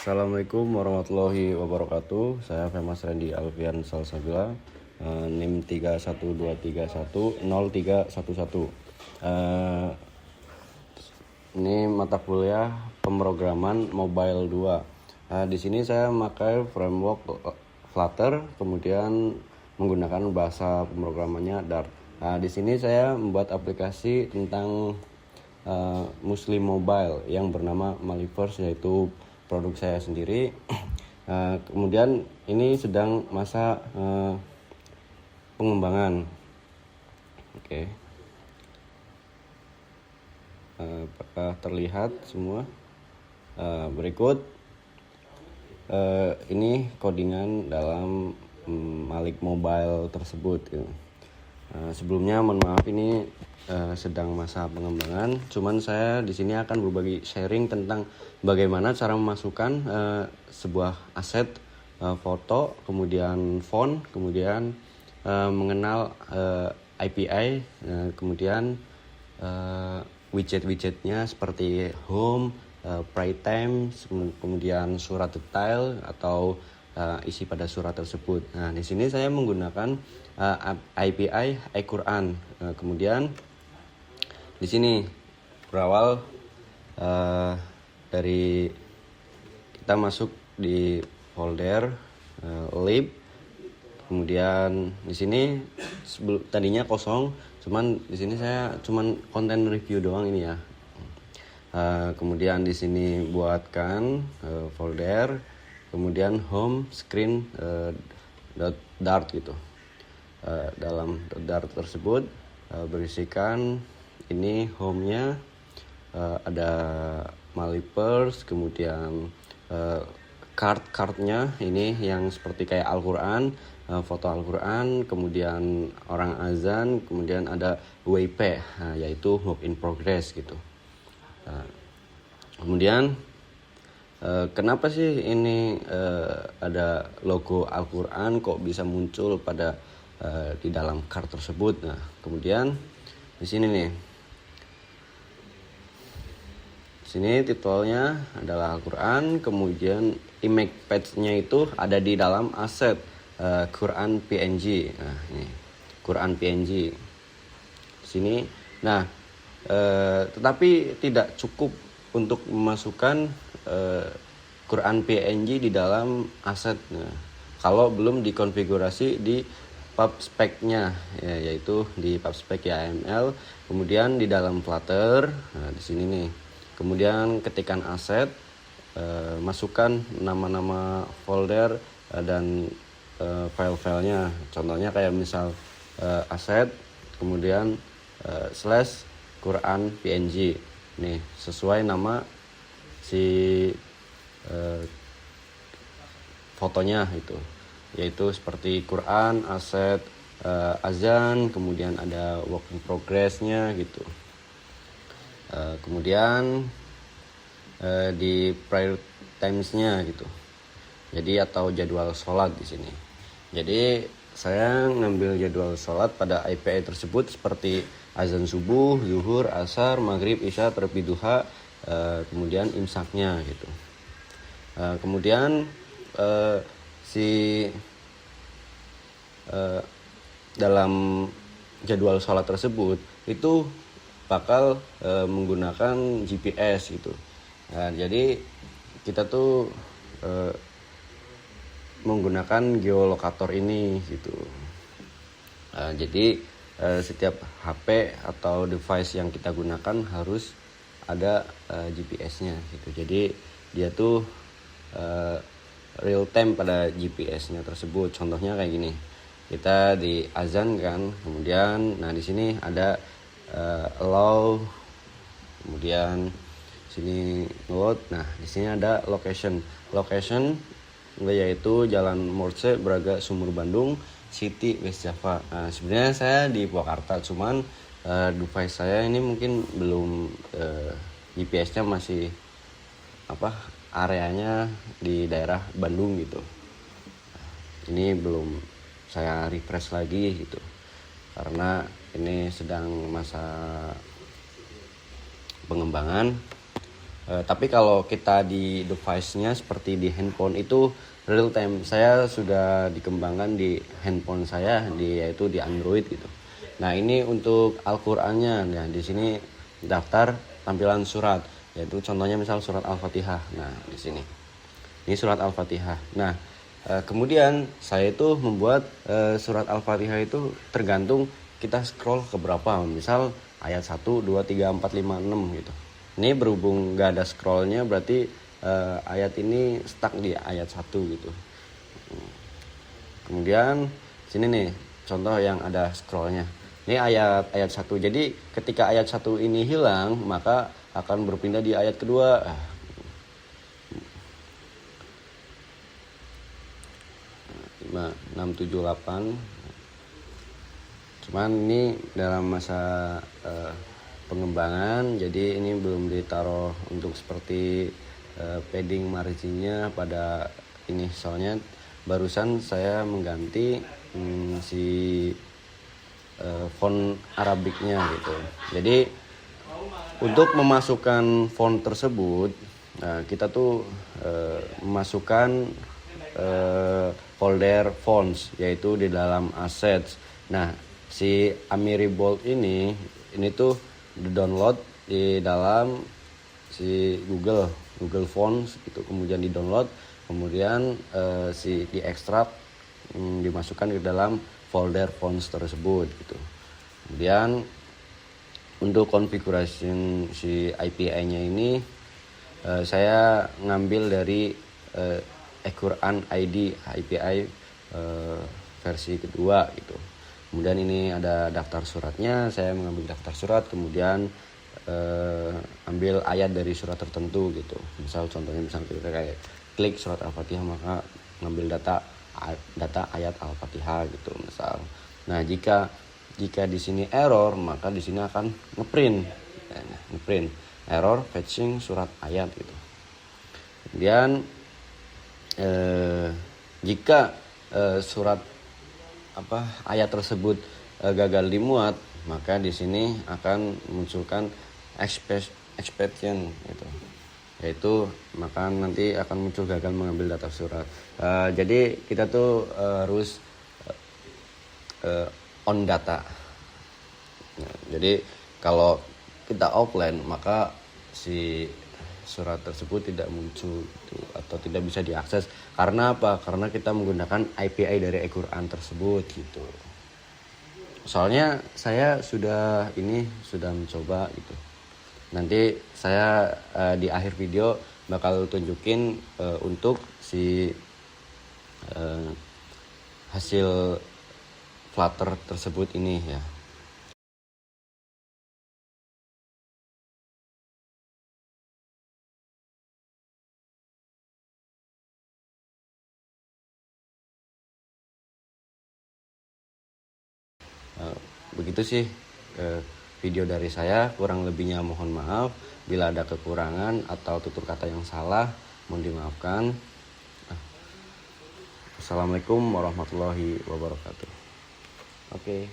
Assalamualaikum warahmatullahi wabarakatuh. Saya Femas Randy Alfian Salsabila, NIM 3123103111. Ini mata kuliah pemrograman Mobile 2. Di sini saya memakai framework Flutter, kemudian menggunakan bahasa pemrogramannya Dart. Di sini saya membuat aplikasi tentang Muslim Mobile yang bernama Maliverse, yaitu produk saya sendiri. Kemudian ini sedang masa pengembangan. Oke. Apakah terlihat semua? Berikut ini codingan dalam Malik Mobile tersebut. Sebelumnya mohon maaf, ini sedang masa pengembangan. Cuman saya di sini akan berbagi sharing tentang bagaimana cara memasukkan sebuah aset foto, kemudian font, kemudian mengenal API, kemudian widget-widgetnya seperti home, prime time, kemudian surat detail atau isi pada surat tersebut. Nah, di sini saya menggunakan API Al-Quran. Kemudian di sini berawal dari kita masuk di folder lib. Kemudian di sini tadinya kosong, cuman di sini saya cuman konten review doang ini ya. Kemudian di sini buatkan folder, kemudian home screen .dart gitu. Dalam .dart tersebut berisikan ini home-nya, ada Maliverse, kemudian card-cardnya ini yang seperti kayak Al-Quran, foto Al-Quran, kemudian orang azan, kemudian ada WP, yaitu work in progress gitu. Kemudian kenapa sih ini ada logo Al-Quran kok bisa muncul pada di dalam card tersebut? Nah, kemudian di sini nih, di sini titelnya adalah Al-Quran, kemudian image page-nya itu ada di dalam aset Quran PNG. Nah, ini Quran PNG di sini. Nah, tetapi tidak cukup untuk memasukkan Quran PNG di dalam aset, kalau belum dikonfigurasi di pubspec-nya, yaitu di pubspec YAML, kemudian di dalam Flutter. Nah, di sini nih, kemudian ketikkan aset, masukkan nama-nama folder dan file-filenya. Contohnya kayak misal aset, kemudian slash Quran PNG. Nih, sesuai nama si fotonya itu, yaitu seperti Quran, aset, azan, kemudian ada work in progress-nya gitu. Kemudian di prior times-nya gitu. Jadi atau jadwal sholat di sini. Jadi saya ngambil jadwal sholat pada API tersebut seperti azan subuh, zuhur, asar, maghrib, isya, terlebih duha, kemudian imsaknya gitu. Kemudian dalam jadwal sholat tersebut itu bakal menggunakan GPS gitu. Nah, jadi kita tuh menggunakan geolokator ini gitu. Jadi setiap HP atau device yang kita gunakan harus ada GPS-nya gitu. Jadi dia tuh real time pada GPS-nya tersebut. Contohnya kayak gini. Kita di azan kan, kemudian nah di sini ada allow, kemudian sini load. Nah, di sini ada location, yaitu Jalan Morse, Braga, Sumur, Bandung, City, West Java. Nah, sebenarnya saya di Purwakarta, cuman device saya ini mungkin belum GPS-nya masih areanya di daerah Bandung gitu. Ini belum saya refresh lagi gitu, karena ini sedang masa pengembangan. Tapi kalau kita di device-nya seperti di handphone itu real time. Saya sudah dikembangkan di handphone saya yaitu di Android gitu. Nah, ini untuk Al-Qur'annya. Nah, di sini daftar tampilan surat, yaitu contohnya misal surat Al-Fatihah. Nah, di sini. Ini surat Al-Fatihah. Nah, kemudian saya itu membuat surat Al-Fatihah itu tergantung kita scroll ke berapa. Misal ayat 1, 2, 3, 4, 5, 6 gitu. Ini berhubung gak ada scrollnya berarti ayat ini stuck di ayat 1 gitu. Kemudian sini nih contoh yang ada scrollnya. Ini ayat 1. Jadi ketika ayat 1 ini hilang maka akan berpindah di ayat kedua. 5, 6, 7, 8. Cuman ini dalam masa pengembangan, jadi ini belum ditaruh untuk seperti padding marginnya pada ini, soalnya barusan saya mengganti si font Arabiknya gitu. Jadi untuk memasukkan font tersebut kita tuh memasukkan folder fonts, yaitu di dalam assets. Nah, si Amiri Bold ini tuh di-download di dalam si Google Fonts gitu, kemudian di-download, kemudian si diekstrak, dimasukkan ke dalam folder fonts tersebut gitu. Kemudian untuk konfigurasi si API-nya ini saya ngambil dari Al-Quran ID API versi kedua gitu. Kemudian ini ada daftar suratnya, saya mengambil daftar surat, kemudian ambil ayat dari surat tertentu gitu. Misal contohnya kita kayak klik surat Al-Fatihah maka ngambil data ayat Al-Fatihah gitu misal. Nah, jika di sini error maka di sini akan ngeprint error fetching surat ayat gitu. Kemudian jika surat ayat tersebut gagal dimuat, maka di sini akan munculkan exception gitu. Yaitu maka nanti akan muncul gagal mengambil data surat. Jadi kita tuh harus on data. Nah, jadi kalau kita offline maka si surat tersebut tidak muncul gitu, atau tidak bisa diakses. Karena apa? Karena kita menggunakan API dari Al-Quran tersebut gitu. Soalnya saya sudah mencoba gitu. Nanti saya di akhir video bakal tunjukin untuk si hasil Flutter tersebut ini ya. Begitu sih video dari saya, kurang lebihnya mohon maaf. Bila ada kekurangan atau tutur kata yang salah mohon dimaafkan. Assalamualaikum warahmatullahi wabarakatuh. Oke.